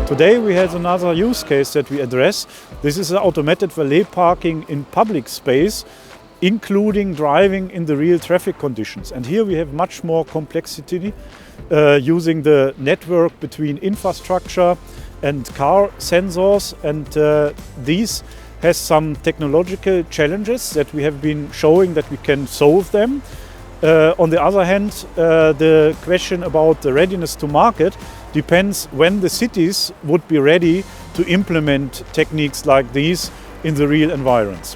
Today we have another use case that we address. This is automated valet parking in public space, including driving in the real traffic conditions. And here we have much more complexity using the network between infrastructure and car sensors. And these has some technological challenges that we have been showing that we can solve them. On the other hand, the question about the readiness to market depends when the cities would be ready to implement techniques like these in the real environments.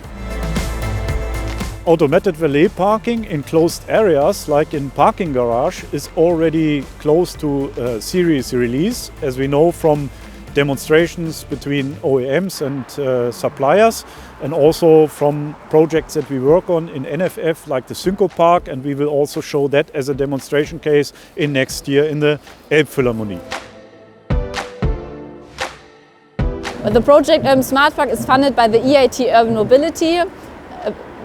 Automated valet parking in closed areas, like in parking garage, is already close to series release, as we know from demonstrations between OEMs and suppliers, and also from projects that we work on in NFF, like the Synco Park, and we will also show that as a demonstration case in next year in the Elbphilharmonie. The Projekt UrbanSmartPark is funded by the EIT Urban Mobility,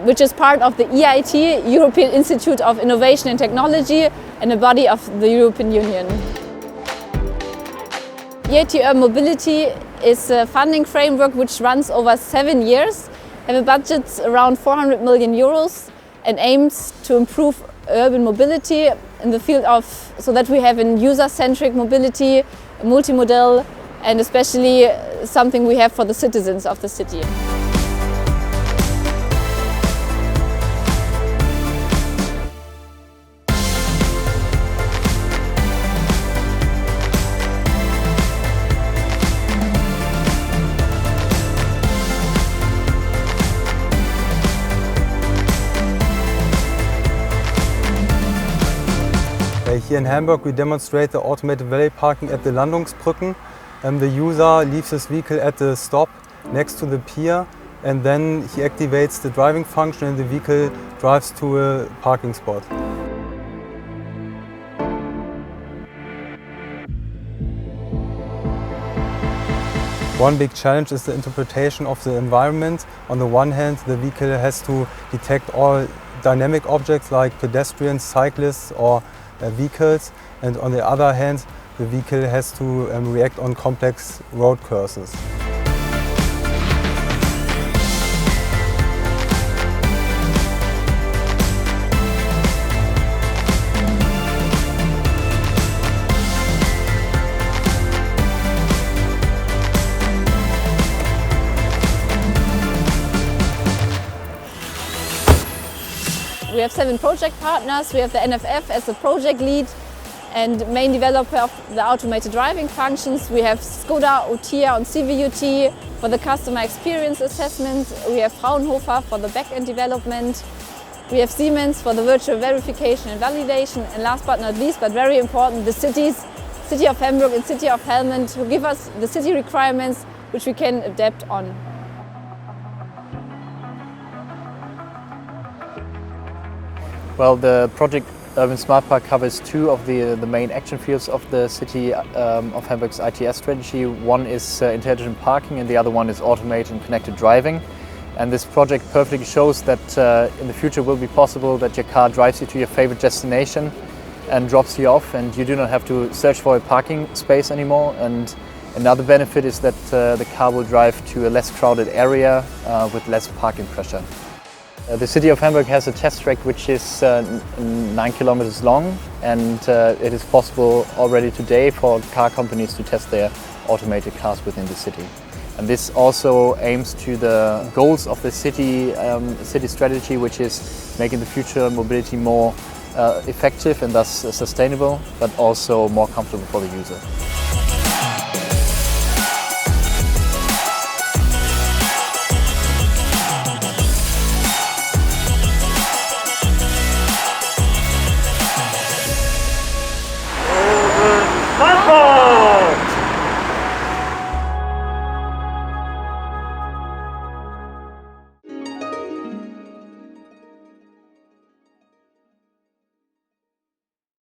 which is part of the EIT, European Institute of Innovation and Technology, and a body of the European Union. EIT Urban Mobility is a funding framework which runs over 7 years, have a budget around 400 million euros, and aims to improve urban mobility in the field of, so that we have a user-centric mobility, multimodal, and especially something we have for the citizens of the city. Here in Hamburg we demonstrate the automated valet parking at the Landungsbrücken. The user leaves his vehicle at the stop next to the pier, and then he activates the driving function and the vehicle drives to a parking spot. One big challenge is the interpretation of the environment. On the one hand, the vehicle has to detect all dynamic objects like pedestrians, cyclists or vehicles, and on the other hand, the vehicle has to react on complex road curves. We have 7 project partners. We have the NFF as the project lead and main developer of the automated driving functions. We have SKODA, UTIA and CVUT for the customer experience assessment. We have Fraunhofer for the back-end development. We have Siemens for the virtual verification and validation. And last but not least, but very important, the cities, City of Hamburg and City of Helmond, who give us the city requirements which we can adapt on. Well, the Projekt UrbanSmartPark covers 2 of the main action fields of the City of Hamburg's ITS strategy. One is intelligent parking and the other one is automated and connected driving. And this project perfectly shows that in the future it will be possible that your car drives you to your favorite destination and drops you off, and you do not have to search for a parking space anymore. And another benefit is that the car will drive to a less crowded area with less parking pressure. The City of Hamburg has a test track which is 9 kilometers long, and it is possible already today for car companies to test their automated cars within the city. And this also aims to the goals of the city strategy, which is making the future mobility more effective and thus sustainable, but also more comfortable for the user. Urban